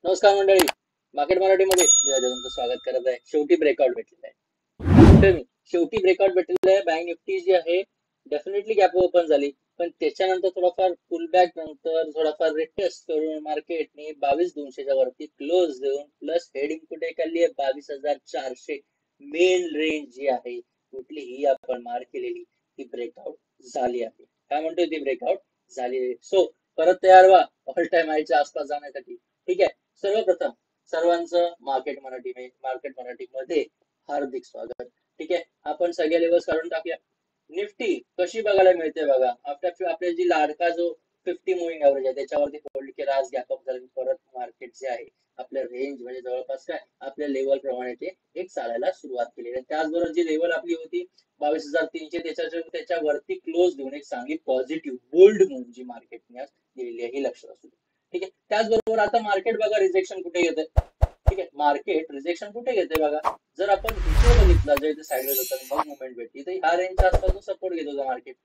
नमस्कार मंडळी, मार्केट मराठीमध्ये मी अजय तुमचं स्वागत करत आहे. शेवटी ब्रेकआउट भेटलेला आहे. तर शेवटी ब्रेकआउट भेटलेला आहे. बँक निफ्टी जी आहे डेफिनेटली गॅप ओपन झाली, पण त्याच्यानंतर थोडाफार पुलबॅक नंतर थोडाफार रिटेस्ट करून मार्केटने 22,200च्या वरती क्लोज देऊन प्लस हेडिंग कुठे काढली आहे 22,400. मेन रेंज जी आहे कुठलीही आपण मार्क केलेली ती ब्रेकआउट झाली आहे. काय म्हणतोय ती ब्रेकआउट झाली आहे. सो परत तयार व्हा ऑल टाइम हायच्या आसपास जाण्यासाठी. ठीक आहे. सर्वप्रथम सर्वांचं मार्केट मराठीमध्ये हार्दिक स्वागत. ठीक आहे, आपण सगळे लेवल्स काढून टाकूया. निफ्टी कशी बघायला मिळते बघा, आफ्टर आपल्या जी लाडका जो 50 मुव्हिंग ऍव्हरेज आहे त्याच्यावरती होल्ड केला, आज गॅप अप झाला, परत मार्केट जे आहे आपल्या रेंज म्हणजे जवळपास काय आपल्या लेवल प्रमाणे ते एक चालायला सुरुवात केली आहे. त्याचबरोबर जी लेवल आपली होती 22,300 त्याच्यावरती क्लोज देऊन एक चांगली पॉझिटिव्ह बोल्ड मूव्ह जी मार्केटने आज दिलेली आहे ही लक्षात असू. ठीक आहे, त्याचबरोबर आता मार्केट बघा रिजेक्शन कुठे घेते. ठीक आहे, मार्केट रिजेक्शन कुठे घेते बघा. जर आपण इथे बघितलं जर इथे साईडवेज होता मग मुवमेंट भेटली तर ह्या रेंजच्या आसपास सपोर्ट घेत होता मार्केट.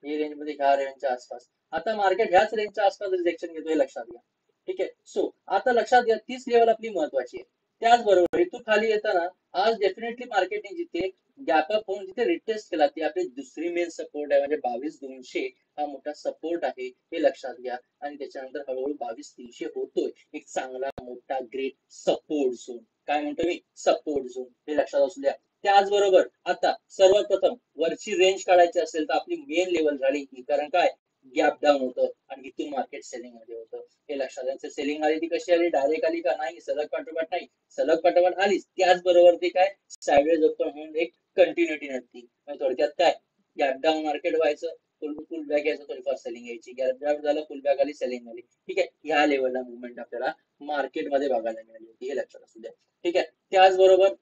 ही रेंज मध्ये ह्या रेंजच्या आसपास, आता मार्केट ह्याच रेंजच्या आसपास रिजेक्शन घेतोय लक्षात घ्या. ठीक आहे, सो आता लक्षात घ्या तीच लेवल आपली महत्वाची आहे. त्याचबरोबर इथून खाली येताना आज डेफिनेटली मार्केटने जिथे गॅप अप होऊन जिथे रिटेस्ट केला ती आपली दुसरी मेन सपोर्ट आहे म्हणजे 22,200 हा मोठा सपोर्ट आहे हे लक्षात घ्या. आणि त्याच्यानंतर हळूहळू 22,300 होतोय एक चांगला मोठा ग्रेट सपोर्ट झोन. काय म्हणतो मी, सपोर्ट झोन, हे लक्षात असू द्या. त्याचबरोबर आता सर्वप्रथम वरची रेंज काढायची असेल तर आपली मेन लेवल झाली ही, कारण काय गॅप डाऊन होतं आणि इथून मार्केट सेलिंग मध्ये होतं हे लक्षात घ्यायचं. सेलिंग आली ती कशी आली, डायरेक्ट आली का नाही, सलग पाठोपाठ नाही, सलग पाठोपाठ आलीच. त्याचबरोबर ती काय साइडवेज ओपन होऊन एक कंटिन्युटी नव्हती. थोडक्यात काय गॅप डाऊन मार्केट व्हायचं, फुल बॅक यायचं, थोडीफार सेलिंग यायची, गॅप डाऊन झालं, फुल बॅक आली, सेलिंग आली. ठीक आहे, ह्या लेवलला मुवमेंट आपल्याला मार्केटमध्ये बघायला मिळाली होती हे लक्षात असू द्या. ठीक आहे, त्याचबरोबर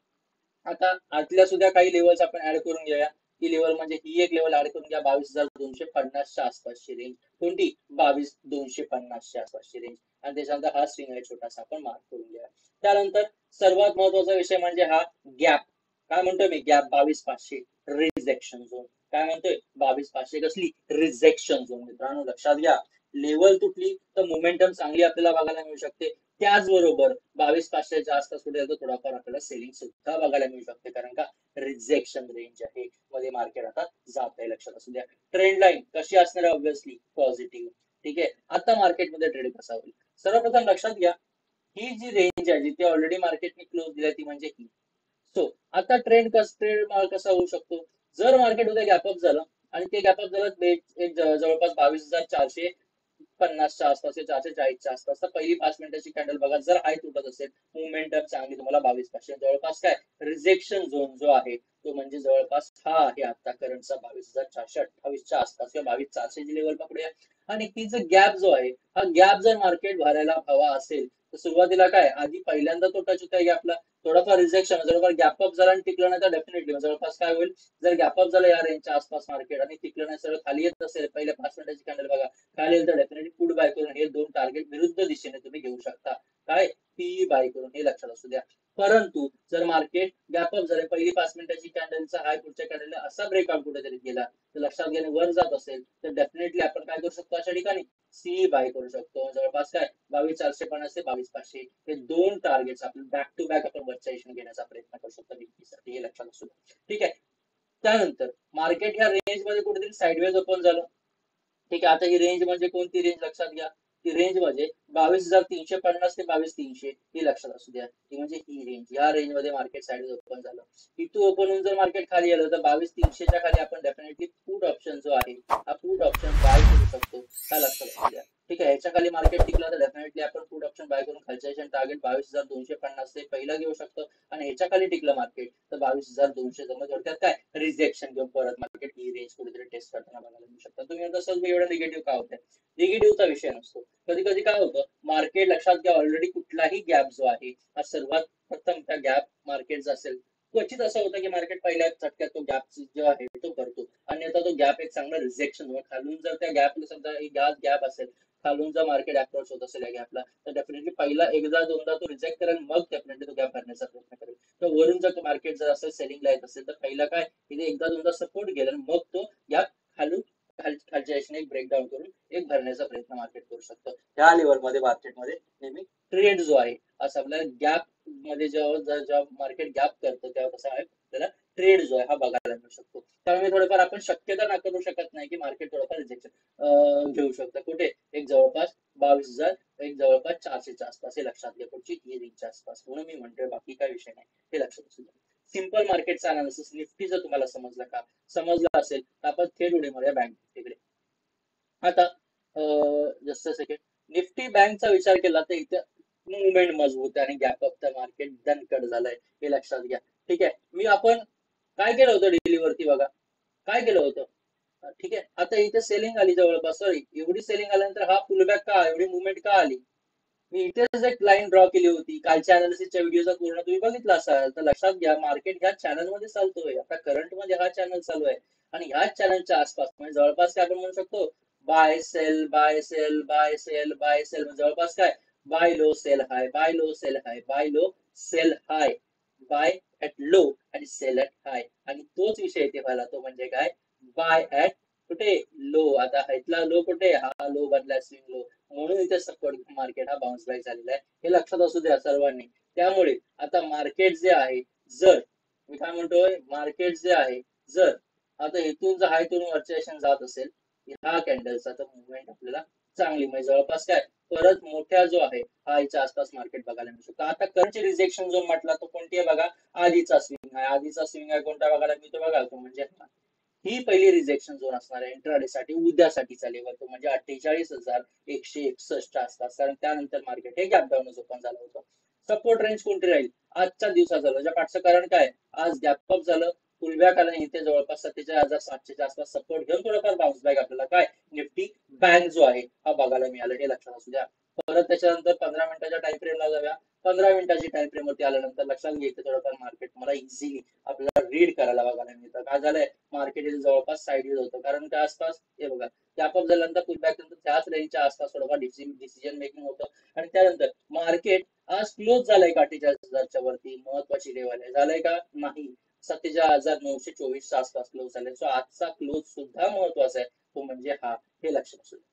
आता आतल्या सुद्धा काही लेवल्स आपण ऍड करून घेऊया. ही लेवल म्हणजे ही एक लेवल ऍड करून घ्या 22,250च्या आसपासची रेंज. कोणती 22,250च्या आसपासची रेंज. आणि त्याच्यानंतर हा स्विंग आहे छोटासा आपण मार्क करून घ्या. त्यानंतर सर्वात महत्वाचा विषय म्हणजे हा गॅप. काय म्हणतोय मी, गॅप 22,500 रिजेक्शन झोन. काय म्हणतोय 22,500 कसली रिजेक्शन झोन. मित्रांनो लक्षात घ्या, लेवल तुटली तर मोमेंटम चांगली आपल्याला बघायला मिळू शकते. त्याचबरोबर 22,500च्या आसपास कुठे येतो थोडाफार आपल्याला सेलिंग सुद्धा बघायला मिळू शकते, कारण का रिजेक्शन रेंज आहे मध्ये मार्केट आता जात आहे लक्षात असू द्या. ट्रेंड लाईन कशी असणार आहे, ऑब्व्हियसली पॉझिटिव्ह. ठीक आहे, आता मार्केटमध्ये ट्रेड कसा होईल सर्वप्रथम लक्षात घ्या. ही जी रेंज आहे जिथे ऑलरेडी मार्केटने क्लोज दिली ती म्हणजे ही. सो आता ट्रेड कसा होऊ शकतो, जर मार्केट उद्या गॅपअप झालं आणि ते गॅपअप झालं एक जवळपास 22,450च्या आसपास 440च्या आसपास, तर पहिली 5 मिनिटाची कॅन्डल बघा, जर हाय तुटत असेल मोमेंटम चांगली तुम्हाला 22,500 जवळपास काय रिजेक्शन झोन जो आहे तो म्हणजे जवळपास हा आहे आता करंटचा 22,428च्या आसपास किंवा 22,400 लेवल पकडूया. आणि ही जो गॅप जो आहे हा गॅप जर मार्केट भरायला हवा असेल तर सुरुवातीला काय आधी पहिल्यांदा तो टच होता गॅपला, थोडाफार रिजेक्शन जवळपास गॅपअप झाला आणि टिकलं नाही तर डेफिनेटली जवळपास काय होईल, जर गॅपअप झालं या रेंजच्या आसपास मार्केट आणि टिकलं नाही सरळ खाली येत असेल पहिल्या 5 मिनिटाची कॅन्डल बघा खाली येईल तर डेफिनेटली पुट बाय करून हे दोन टार्गेट विरुद्ध दिशेने तुम्ही घेऊ शकता. काय पी बाय करून हे लक्षात असू द्या. परंतु जर मार्केट गॅपअप झाले पहिली 5 मिनिटाची कॅन्डलचा हाय पुढच्या कॅन्डलला असा ब्रेकआउट कुठेतरी गेला तर लक्षात घेणे वर जात असेल तर डेफिनेटली आपण काय करू शकतो अशा ठिकाणी सी बाय करू शकतो. जवळपास काय 22,450 ते 22,500 हे दोन टार्गेट्स आपण बॅक टू बॅक आपण वरच्या दिशेने घेण्याचा प्रयत्न करू शकतो निफ्टीसाठी हे लक्षात असू द्या. ठीक आहे, त्यानंतर मार्केट ह्या रेंज मध्ये कुठेतरी साइडवेज ओपन झालं. ठीक आहे, आता ही रेंज म्हणजे कोणती रेंज लक्षात घ्या, ती रेंज म्हणजे 22,350 ते 22,300 ही लक्षात असू द्या. ती म्हणजे ही रेंज, या रेंज मध्ये मार्केट साइड ओपन झालं. इथून ओपन होऊन जर मार्केट खाली आलं तर 22,300च्या खाली आपण डेफिनेटली पुट ऑप्शन जो आहे हा पुट ऑप्शन बाय करू शकतो, हा लक्षात असू द्या. ठीक आहे, ह्याच्या खाली मार्केट टिकलं तर डेफिनेटली आपण पुट ऑप्शन बाय करून खालच्या टार्गेट 22,250 ते पहिला घेऊ शकतो. आणि ह्याच्या खाली टिकलं मार्केट तर 22,200 जमा थोडक्यात काय रिजेक्शन घेऊन परत मार्केट ही रेंज कुठेतरी टेस्ट करताना बघायला मिळू शकतं. तुम्ही म्हणता सर एवढा निगेटिव्ह का होतंय, निगेटिव्हचा विषय नसतो. कधी कधी काय होतं मार्केट लक्षात घ्या ऑलरेडी कुठलाही गॅप जो आहे हा सर्वात प्रथम त्या गॅप मार्केट असेल क्वचित असं होतं की मार्केट पहिल्या झटक्यात तो गॅप जो आहे तो करतो आणि आता तो गॅप एक चांगला रिजेक्शन खालून जर त्या गॅपला समजा गॅप असेल खालून जर मार्केट अप्रोच होत असेल या गॅपला तर डेफिनेटली पहिला एकदा दोनदा तो रिजेक्ट करेल मग डेफिनेटली तो गॅप भरण्याचा प्रयत्न करेल. तर वरून जर मार्केट जर असेल सेलिंगला येत असेल तर पहिला काय तिथे एकदा दोनदा सपोर्ट गेला मग तो गॅप खालून खालच्या दिशेने एक ब्रेकडाऊन करून एक भरण्याचा प्रयत्न मार्केट करू शकतो. ह्या लेवलमध्ये मार्केटमध्ये नेहमी ट्रेड जो आहे असं आपल्याला गॅप मध्ये जेव्हा मार्केट गॅप करतो तेव्हा कसं आहे आपल्याला ट्रेड जो आहे हा बघायला मिळू शकतो. त्यामुळे थोडंफार आपण शक्यता नाकारू शकत नाही की मार्केट थोडंफार रिजेक्शन घेऊ शकतं. कुठे एक जवळपास 22,000, एक जवळपास 400च्या आसपास, हे लक्षात घ्या. पुढची रेंजच्या आसपास म्हणून मी म्हणतोय, बाकी काय विषय नाही, हे लक्षात असू द्या. सिंपल मार्केटचा अनालिसिस निफ्टी जर तुम्हाला समजला का, समजला असेल तर आपण थेट उडी मारूया बँक निफ्टीकडे. आता जस्ट अ सेकंड, निफ्टी बँकचा विचार केला तर इथे मुवमेंट मजबूत आहे आणि gap up the market done cut झालंय, हे लक्षात घ्या. ठीक आहे, मी आपण काय केलं होतं डेली वरती बघा, काय केलं होतं. ठीक आहे, आता इथे सेलिंग आली जवळपास, सॉरी एवढी सेलिंग आल्यानंतर हा पुलबॅक का, एवढी मुवमेंट का आली. मी इथेच एक लाईन ड्रॉ केली होती. कालच्या अनालिसिसच्या व्हिडिओचा पूर्ण तुम्ही बघितला असाल तर लक्षात घ्या, मार्केट ह्या चॅनल मध्ये चालतोय. आता करंट मध्ये हा चॅनल चालू आहे आणि ह्याच चॅनलच्या आसपास म्हणजे जवळपास काय आपण म्हणू शकतो, buy sell buy sell buy sell buy sell, जवळपास काय buy low sell high, buy low sell high, buy low sell high, buy at low आणि सेल ऍट हाय. आणि तोच विषय इथे व्हायला, तो म्हणजे काय, बाय ऍट कुठे लो. आता इथला लो कुठे, हा लो बनला स्विंग लो, म्हणून इथे सपोर्ट मार्केट हा बाउन्स बॅक झालेला आहे, हे लक्षात असू द्या सर्वांनी. त्यामुळे आता मार्केट जे आहे, जर मी काय म्हणतोय, मार्केट जे आहे जर आता इथून जर हाय इथून वरच्या जात असेल ह्या कॅन्डलचा, तर मुवमेंट आपल्याला चांगली म्हणजे जवळपास काय परत मोठ्या जो आहे हायच्या आसपास मार्केट बघायला मिळू शकतो. आता करंटची रिजेक्शन झोन म्हटला तो कोणती आहे बघा, आधीचा स्विंग आहे. आधीचा स्विंग आहे कोणता बघायला मिळतो बघा, तो म्हणजे ही पहिली रिजेक्शन झोन असणार आहे इंट्राडे साठी, उद्यासाठीचा लेवल तो म्हणजे 48,161 आसपास. कारण त्यानंतर मार्केट हे गॅप डाऊन ओपन झालं होतं. सपोर्ट रेंज कोणती राहील आजच्या दिवसात झालं, ज्या पाठचं कारण काय, आज गॅप अप झालं, पुलबॅक आलं, इथे जवळपास 47,700च्या आसपास सपोर्ट घेऊन थोडंफार बाउन्स बॅक आपल्याला काय निफ्टी बँक जो आहे हा बघायला मिळाला, हे लक्षात असू द्या. परत त्याच्यानंतर 15 मिनिटाच्या टाइम फ्रेमला जाऊया. 15 मिनिटाची टाइम फ्रेम वरती आल्यानंतर लक्षात घ्यायचं थोडंफार मार्केट मला इझिली आपल्याला रीड करायला बघायला मिळतं. काय झालंय, मार्केट जवळपास साईड होतं, कारण त्या आसपास हे बघा गॅप अप झाल्यानंतर पुलबॅक नंतर त्याच रेंजच्या आसपास थोडंफार डिसिजन मेकिंग होतं. आणि त्यानंतर मार्केट आज क्लोज झालंय 48,000च्या वरती, महत्वाची लेवल आहे, झालंय का नाही, 47,924च्या आसपास क्लोज झाले. सो आजचा क्लोज सुद्धा महत्वाचा आहे, तो म्हणजे हा, हे लक्षात असू द्या.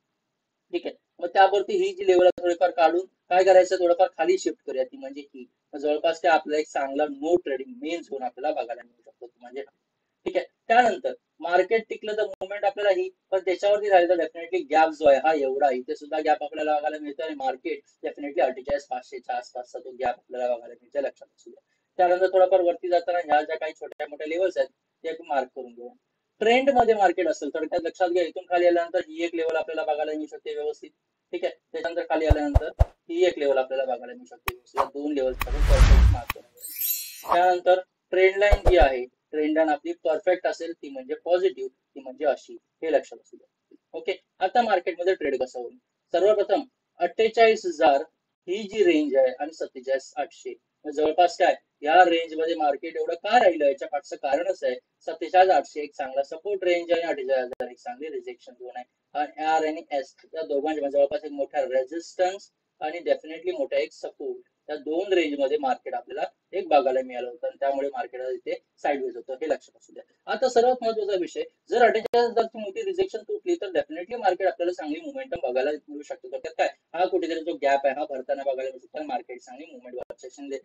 ठीक आहे, मग त्यावरती ही जी लेवल थोडीफार काढून काय करायचं, थोडंफार खाली शिफ्ट करूया, ती म्हणजे ही जवळपास काय आपला एक चांगला नो ट्रेडिंग मेन झोन आपल्याला बघायला मिळू शकतो, म्हणजे ठीक आहे. त्यानंतर मार्केट टिकलं तर मुवमेंट आपल्याला ही, पण त्याच्यावरती राहिलं तर डेफिनेटली गॅप जो आहे हा एवढा, इथे सुद्धा गॅप आपल्याला बघायला मिळतो आणि मार्केट डेफिनेटली 48,500च्या आसपासचा तो गॅप आपल्याला बघायला मिळतो, लक्षात असू द्या. त्यानंतर थोडाफार वरती जाताना ह्या ज्या काही छोट्या मोठ्या लेवल्स आहेत ते मार्क करून घेऊया. ट्रेंड मध्ये मार्केट असेल तर त्यात लक्षात घ्या, इथून खाली आल्यानंतर ही एक लेवल आपल्याला बघायला मिळू शकते व्यवस्थित. ठीक आहे, त्याच्यानंतर खाली आल्यानंतर ही एक लेवल आपल्याला बघायला मिळू शकते व्यवस्थित. या दोन लेवल्स आपण परफेक्ट मार्क करून घेऊया. त्यानंतर ट्रेंड लाईन जी आहे, ट्रेंड लाईन आपली परफेक्ट असेल ती म्हणजे पॉझिटिव्ह, ती म्हणजे अशी, हे लक्षात असू द्या. ओके, आता मार्केटमध्ये ट्रेड कसं होईल, सर्वप्रथम 48,000 ही जी रेंज आहे आणि 47,800 जवळपास काय या रेंज मध्ये मार्केट एवढं का राहिलं, याच्या पाठचं कारणच आहे 47,800 एक चांगला सपोर्ट रेंज आहे, 48,000 एक चांगली रिजेक्शन झोन आहे. आणि आर आणि एस या दोघांच्या जवळपास एक मोठा रेजिस्टन्स आणि डेफिनेटली मोठा एक सपोर्ट, या दोन रेंज मध्ये मार्केट आपल्याला एक बघायला मिळालं होतं आणि त्यामुळे मार्केट इथे साईडवेज होतं, हे लक्षात असू द्या. आता सर्वात महत्वाचा विषय, जर 48,000ची मोठी रिजेक्शन तुटली तर डेफिनेटली मार्केट आपल्याला चांगली मुवमेंटम बघायला मिळू शकतो. तर काय हा कुठेतरी जो गॅप आहे हा भरताना बघायला मिळू शकतो, मार्केट चांगली मुवमेंट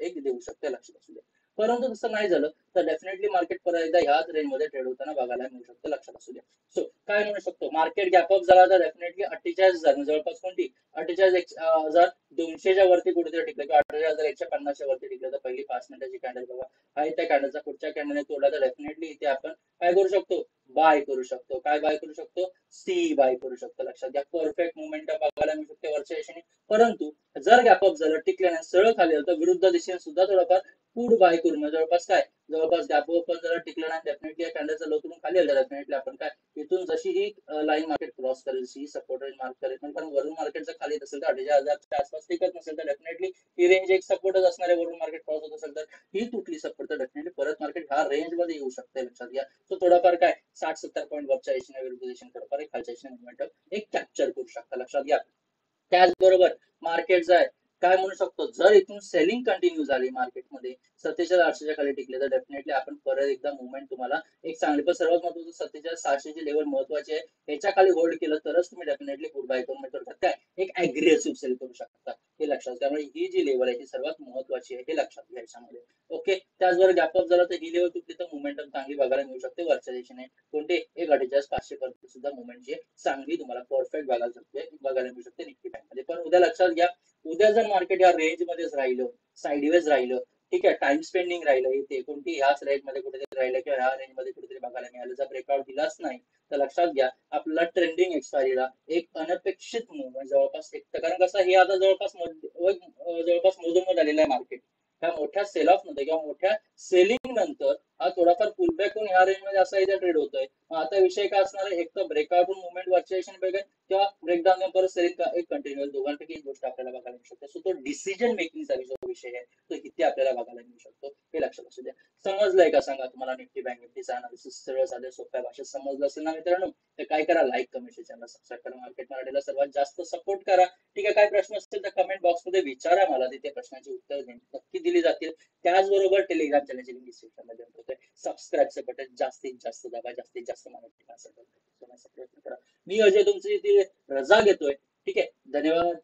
एक देऊ शकते, लक्षात असू द्या. परंतु तसं नाही झालं तर डेफिनेटली मार्केट परत एकदा ह्याच रेंज मध्ये ट्रेड होताना बघायला मिळू शकतं, लक्षात असू द्या. सो काय म्हणू शकतो, मार्केट गॅप अप झाला तर डेफिनेटली 48,000 जवळपास कोणती 48,200च्या वरती कुठेतरी टिकलं किंवा 48,150च्या वरती टिकलं तर पहिली 5 मिनिटाची कॅन्डल बघा, हा त्या कॅन्डलचा पुढच्या कॅन्डलने तोडला तर डेफिनेटली इथे आपण काय करू शकतो, बाय करू शकतो. काय बाय करू शकतो, सी बाय करू शकतो, लक्षात घ्या. परफेक्ट मुवमेंट बघायला मिळू शकते वरच्या दिशेने. परंतु जर गॅप अप झालं, टिकल्याने सरळ खाली आलं तर विरुद्ध दिशेने सुद्धा थोडाफार पुढ बाय करून जवळपास काय जवळपास गॅप ओपन जरा टिकलं नाही, डेफिनेटली कॅन्डलचा लो करून खाली आलं, डेफिनेटली आपण काय इथून जशी ही लाईन मार्केट क्रॉस करेल, ही सपोर्ट रेंज मार्क करेल, पण वरून मार्केट जर खाली असेल तर 48,000च्या आसपास टिकत नसेल तर डेफिनेटली ही रेंज एक सपोर्टच असणार आहे. वरून मार्केट क्रॉस होत असेल तर ही तुटली सपोर्ट तर डेफिनेटली परत मार्केट ह्या रेंज मध्ये येऊ शकते, लक्षात घ्या. तो थोडाफार काय 60-70 पॉईंट वरच्या दिशेने विरुद्ध दिशेने थोडाफार खालच्या दिशेने मुवमेंट एक कॅप्चर करू शकता, लक्षात घ्या. त्याचबरोबर मार्केट जर काय म्हणू शकतो, जर इथून सेलिंग कंटिन्यू झाली मार्केटमध्ये 47,800च्या खाली टिकले तर डेफिनेटली आपण परत एकदा मुवमेंट तुम्हाला एक चांगली, पण सर्वात महत्वाचं 47,600चे लेवल महत्वाचे आहे, याच्या खाली होल्ड केलं तरच तुम्ही डेफिनेटली गुड बाय करून काय एक अग्रेसिव्ह सेल करू शकता, हे लक्षात. त्यामुळे ही जी लेवल आहे ही सर्वात महत्वाची आहे, हे लक्षात घ्या याच्यामध्ये. ओके. त्याचबरोबर गॅपअप झाला तर ही लेवल तुटली तर मुवमेंटम चांगली बघायला मिळू शकते वरच्या दिशेने. कोणते 1,48,500 पर्यंत सुद्धा मुवमेंट जी चांगली तुम्हाला परफेक्ट बघायला मिळू शकते निफ्टी बँकमध्ये. पण उद्या लक्षात घ्या, उद्या जर मार्केट या रेंज मध्येच राहिलं, साईडवेज राहिलं, ठीक आहे, टाइम स्पेंडिंग राहिलं, इथे कोणती ह्याच रेंज मध्ये कुठेतरी राहिलं किंवा ह्या रेंज मध्ये कुठेतरी बघायला मिळालं, जर ब्रेकआउट दिलाच नाही तर लक्षात घ्या आपल्याला ट्रेंडिंग एक्सपायरीला एक अनपेक्षित मुवमेंट जवळपास एक, कारण कसं हे आता जवळपास मोजून झालेलं आहे मार्केट. ह्या मोठ्या सेल ऑफ मध्ये किंवा मोठ्या सेलिंग नंतर हा थोडाफार पुलबॅक होऊन ह्या रेंज मध्ये असा इथे ट्रेड होतोय. आता विषय काय असणार आहे, एक तर ब्रेकआउट मुवमेंट वरच्या बघेल किंवा ब्रेकडाऊन पर सेलिंग एक कंटिन्युअस, दोघांपैकी एक गोष्ट आपल्याला बघायला मिळू शकते. सो तो डिसिजन मेकिंगचा जो विषय आहे तो इथे आपल्याला बघायला मिळू शकतो, हे लक्षात असू द्या. समजलंय का सांगा तुम्हाला निफ्टी बँक निफ्टीचा अनालिसिस सरळ साध्या सोप्या भाषेत समजलं असेल ना मित्रांनो? तर काय करा, लाईक कमेंट चॅनल सबस्क्राईब करा, मार्केट मराठीला सर्वात जास्त सपोर्ट करा. ठीक आहे, काय प्रश्न असतील तर कमेंट बॉक्स मध्ये विचारा, मला तिथे प्रश्नांची उत्तर नक्की दिली जातील. त्याचबरोबर टेलिग्राम चॅनलची लिंक डिस्क्रिप्शन मध्ये होते. सबस्क्राईबचं बटन जास्तीत जास्त दाबा, जास्तीत जास्त माहिती प्रयत्न करा. मी अजय तुमची इथे रजा घेतोय. ठीक आहे, धन्यवाद.